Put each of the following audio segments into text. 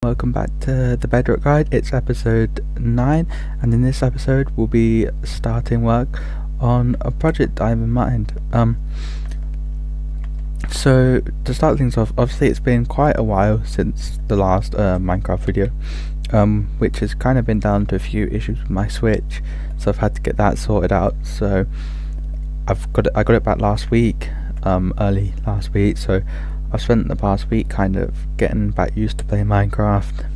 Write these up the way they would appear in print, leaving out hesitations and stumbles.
Welcome back to the Bedrock Guide. It's episode 9, and in this episode we'll be starting work on a project I have in mind. So to start things off, obviously it's been quite a while since the last Minecraft video, which has kind of been down to a few issues with my Switch, so I've had to get that sorted out. So I got it back last week, early last week, so I've spent the past week kind of getting back used to playing Minecraft,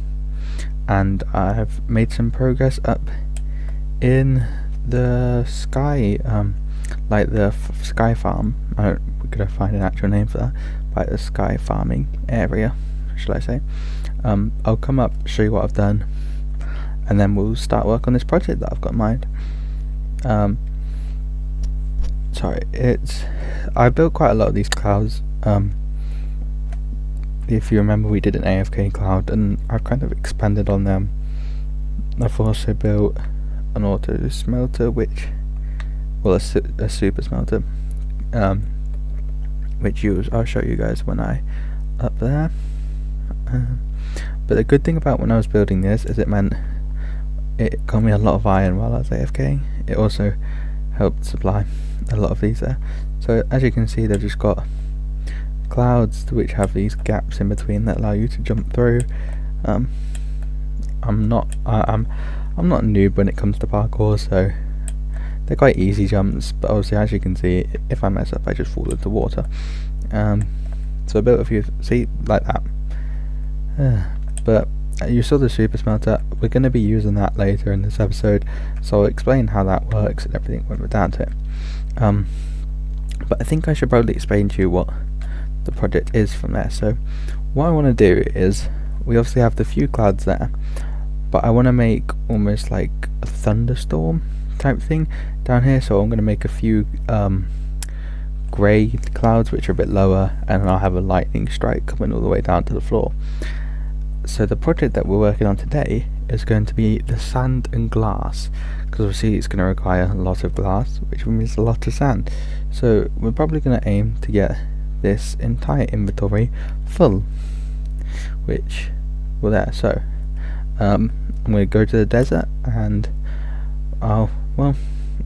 and I've made some progress up in the sky, like the sky farm. We're gonna find an actual name for that, like the sky farming area, shall I say. I'll come up, show you what I've done, and then we'll start work on this project that I've got in mind. I built quite a lot of these clouds. If you remember, we did an AFK cloud, and I've kind of expanded on them. I've also built an auto smelter, a super smelter, which I'll show you guys when I up there. But the good thing about when I was building this is it meant it got me a lot of iron while I was AFK. It also helped supply a lot of these there. So as you can see, they've just got clouds which have these gaps in between that allow you to jump through. I'm not a noob when it comes to parkour, so they're quite easy jumps, but obviously as you can see, if I mess up I just fall into water. So I built a few, see, like that. But you saw the super smelter. We're going to be using that later in this episode, so I'll explain how that works and everything when we're down to it. But I think I should probably explain to you what the project is from there. So what I want to do is, we obviously have the few clouds there, but I want to make almost like a thunderstorm type thing down here. So I'm going to make a few grey clouds which are a bit lower, and I'll have a lightning strike coming all the way down to the floor. So the project that we're working on today is going to be the sand and glass, because obviously it's going to require a lot of glass, which means a lot of sand. So we're probably going to aim to get this entire inventory full, which we're there. So I'm going to go to the desert, and I'll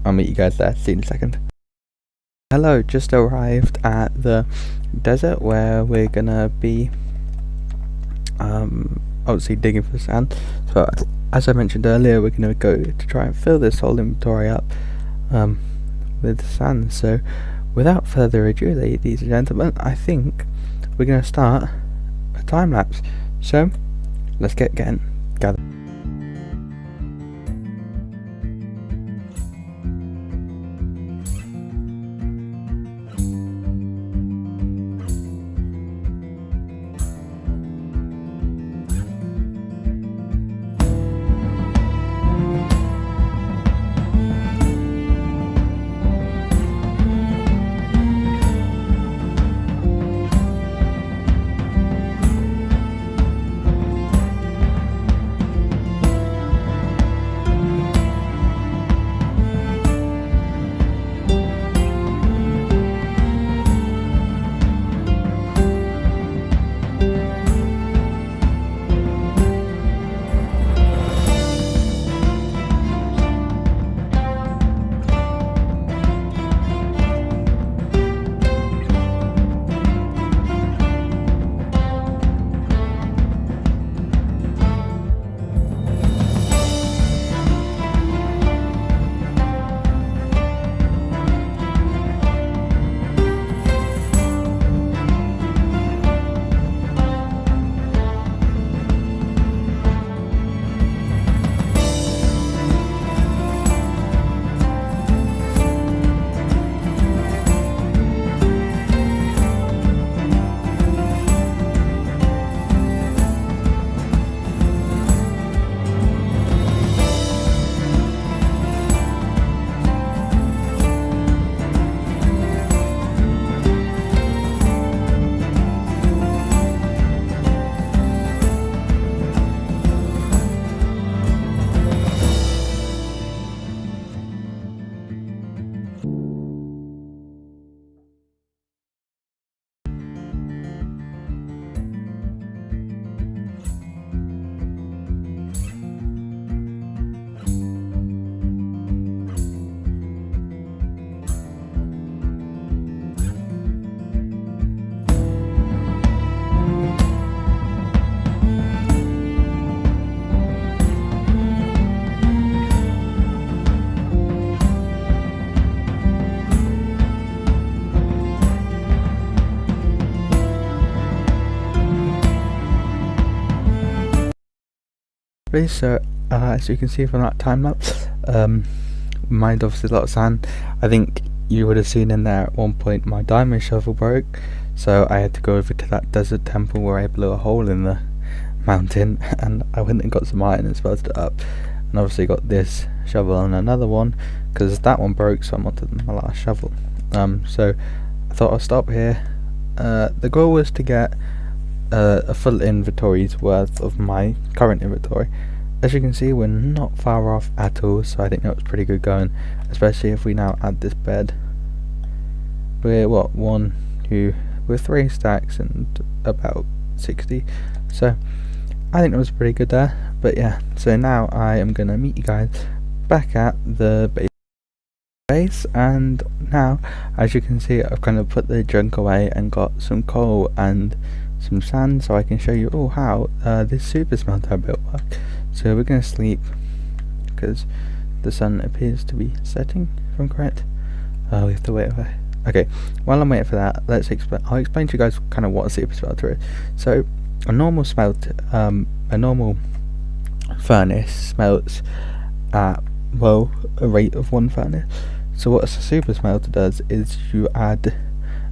meet you guys there. See you in a second. Hello, just arrived at the desert where we're going to be obviously digging for sand. So as I mentioned earlier, we're going to go to try and fill this whole inventory up with sand. So without further ado, ladies and gentlemen, I think we're going to start a time lapse. So let's get gathered. basically. So as you can see from that time lapse, mined obviously a lot of sand. I think you would have seen in there at one point my diamond shovel broke, so I had to go over to that desert temple where I blew a hole in the mountain, and I went and got some iron and smelted it up, and obviously got this shovel and another one because that one broke, so I wanted my last shovel. So I thought I'll stop here. The goal was to get a full inventory's worth of my current inventory. As you can see, we're not far off at all, so I think that was pretty good going, especially if we now add this bed. We're what, we're 3 stacks and about 60, so I think that was pretty good there. But yeah, so now I am gonna meet you guys back at the base, and now as you can see, I've kind of put the junk away and got some coal and some sand, so I can show you all how this super smelter I built works. So we're going to sleep because the sun appears to be setting, if I'm correct. We have to wait. Okay, while I'm waiting for that, I'll explain to you guys kind of what a super smelter is. So a normal a normal furnace smelts at, well, a rate of 1 furnace. So what a super smelter does is you add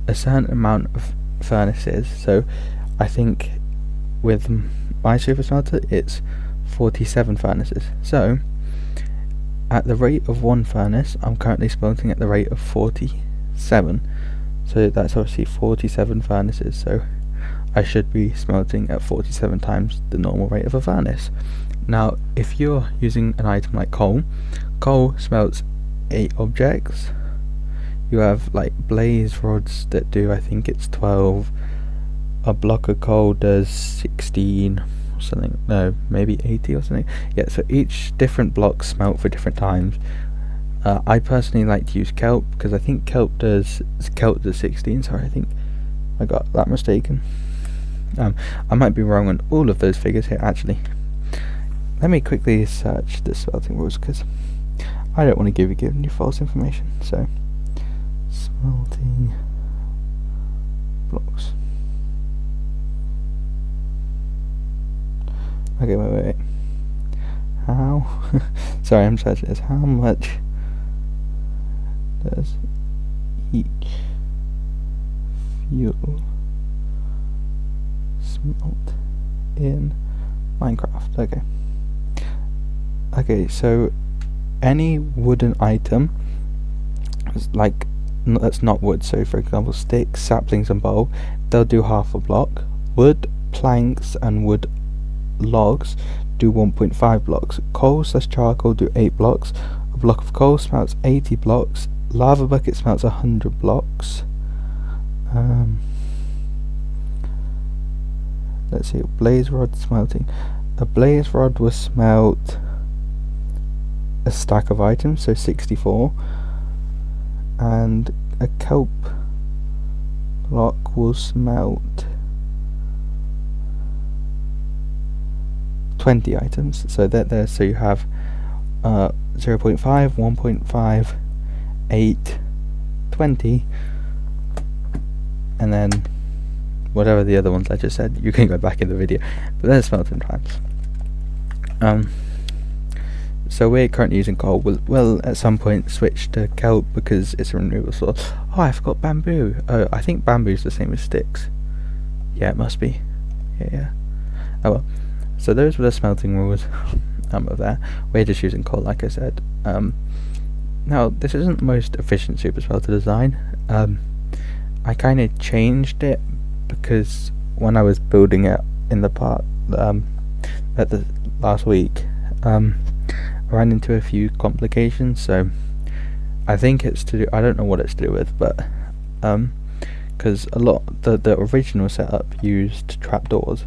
a certain amount of furnaces. So I think with my super smelter it's 47 furnaces. So at the rate of 1 furnace, I'm currently smelting at the rate of 47. So that's obviously 47 furnaces. So I should be smelting at 47 times the normal rate of a furnace. Now, if you're using an item like coal smelts 8 objects. You have like blaze rods that do, I think it's 12. A block of coal does 16 or something. No, maybe 80 or something. Yeah, so each different block smelt for different times. I personally like to use kelp because I think kelp does 16. Sorry, I think I got that mistaken. I might be wrong on all of those figures here actually. Let me quickly search the smelting rules because I don't want to give you false information. So smelting blocks. Okay, wait. How? Sorry, I'm searching this. How much does each fuel smelt in Minecraft? Okay, so any wooden item, like that's not wood, so for example sticks, saplings and bulb, they'll do half a block. Wood, planks and wood logs do 1.5 blocks. Coal / charcoal do 8 blocks. A block of coal smelts 80 blocks. Lava bucket smelts 100 blocks. Let's see, blaze rod smelting. A blaze rod will smelt a stack of items, so 64, and a kelp block will smelt 20 items. So there, so you have 0.5, 1.5, 8, 20, and then whatever the other ones I just said. You can go back in the video, but they're smelting times. So we're currently using coal. We'll at some point switch to kelp because it's a renewable source. Oh, I forgot bamboo. Oh, I think bamboo's the same as sticks. Yeah, it must be. Yeah. Oh well. So those were the smelting rules of that. We're just using coal, like I said. Now, this isn't the most efficient super smelter design. I kind of changed it because when I was building it in the part at the last week, I ran into a few complications. So I think it's to do, I don't know what it's to do with, but because a lot the original setup used trapdoors,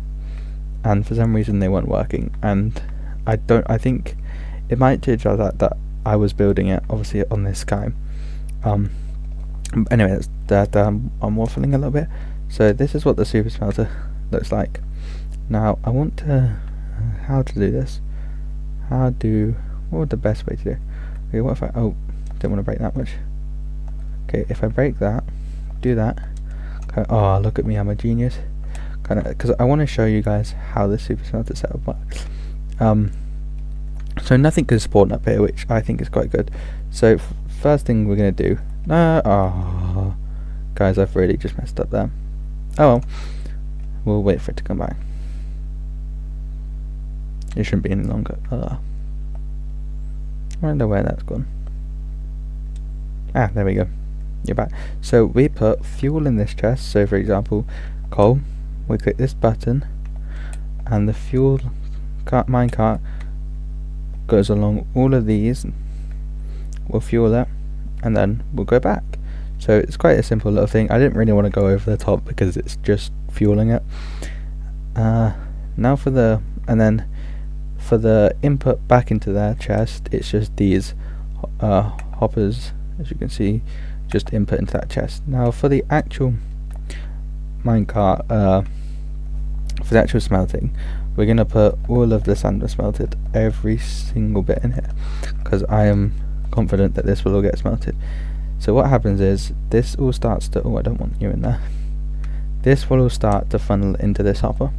and for some reason they weren't working, and I think it might change that I was building it obviously on this sky. Anyway, that's I'm waffling a little bit. So this is what the super smelter looks like. Now I want to how to do this. What would the best way to do? Okay, what if I don't want to break that much. Okay, if I break that, do that. Okay, oh, look at me, I'm a genius. Kind of, because I want to show you guys how the super smelter setup works. So nothing can spawn up here, which I think is quite good. So first thing we're going to do... guys, I've really just messed up there. Oh well. We'll wait for it to come back. It shouldn't be any longer. I wonder where that's gone. Ah, there we go. You're back. So we put fuel in this chest. So for example, coal. We click this button, and the fuel minecart goes along all of these. We'll fuel that, and then we'll go back. So it's quite a simple little thing. I didn't really want to go over the top because it's just fueling it. Now for the input back into their chest, it's just these hoppers, as you can see, just input into that chest. Now for the actual minecart, for the actual smelting, we're going to put all of the sand smelted, every single bit in here, because I am confident that this will all get smelted. So what happens is, this all starts to... oh, I don't want you in there. This will all start to funnel into this hopper.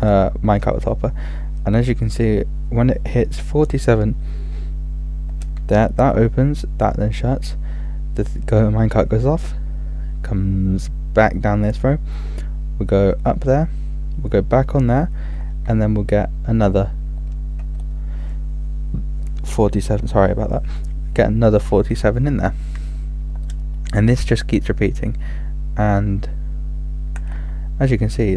Minecart with hopper. And as you can see, when it hits 47, that opens, that then shuts. The minecart goes off, comes back down this row. We'll go up there, we'll go back on there, and then we'll get another 47, sorry about that. Get another 47 in there, and this just keeps repeating. And as you can see,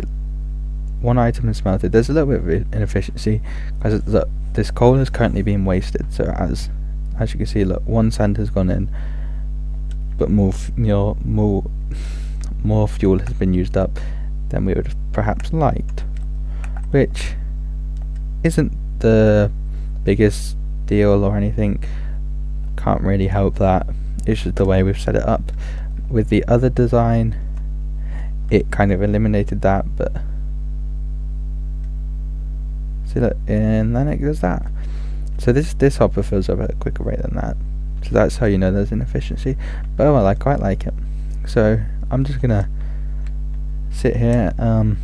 one item is smelted. There's a little bit of inefficiency because look, this coal is currently being wasted. So as you can see, look, one sand has gone in, but more fuel has been used up than we would have perhaps liked, which isn't the biggest deal or anything. Can't really help that. It's just the way we've set it up. With the other design, it kind of eliminated that, but see, look, and then it does that. So this hopper fills up at a quicker rate than that. So that's how you know there's inefficiency. But well, I quite like it. So I'm just gonna sit here, and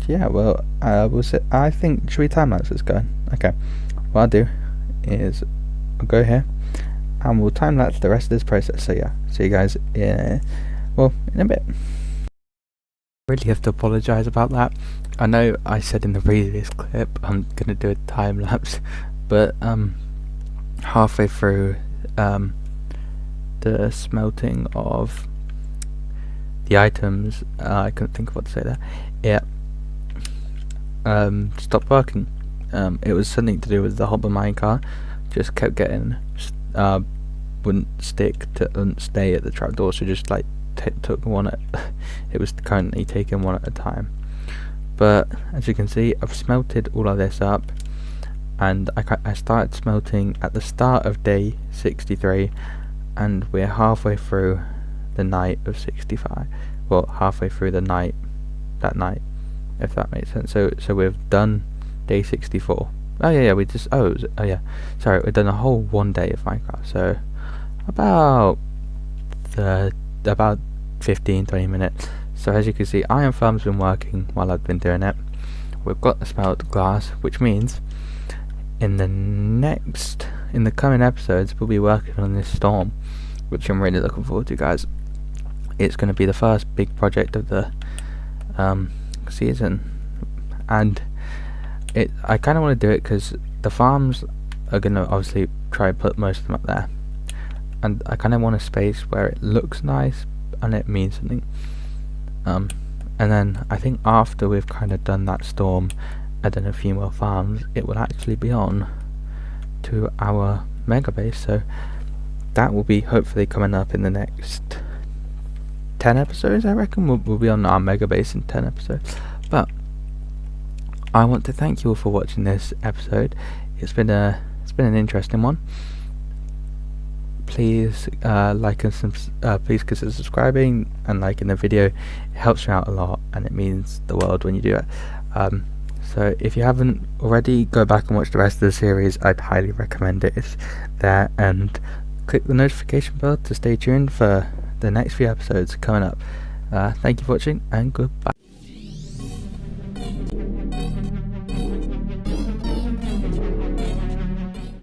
yeah, well, we'll sit. I think, should we time lapse this going? Okay. What I'll do is I'll go here and we'll time lapse the rest of this process. So yeah, see you guys in a bit. I really have to apologise about that. I know I said in the previous clip I'm gonna do a time lapse, but halfway through the smelting of the items, I couldn't think of what to say there. It stopped working. It was something to do with the hopper minecart. Just kept getting wouldn't stay at the trapdoor, so just like took one at it was currently taking one at a time. But as you can see, I've smelted all of this up, and I started smelting at the start of day 63, and we're halfway through the night of 65. Well, halfway through the night, that night, if that makes sense. So we've done day 64. Oh yeah, we just sorry, we've done a whole 1 day of Minecraft. So about 15-20 minutes. So as you can see, Iron Farm's been working while I've been doing it. We've got the smelt glass, which means in the coming episodes we'll be working on this storm, which I'm really looking forward to, guys. It's going to be the first big project of the season, and I kind of want to do it because the farms are going to obviously try to put most of them up there, and I kind of want a space where it looks nice and it means something. And then I think after we've kind of done that storm and then a few more farms, it will actually be on to our mega base. So that will be hopefully coming up in the next 10 episodes. I reckon we'll be on our mega base in 10 episodes. But I want to thank you all for watching this episode. It's been an interesting one. Please like and please consider subscribing and liking the video. It helps me out a lot and it means the world when you do it. So if you haven't already, go back and watch the rest of the series. I'd highly recommend it. It's there, and click the notification bell to stay tuned for the next few episodes coming up. Thank you for watching, and goodbye.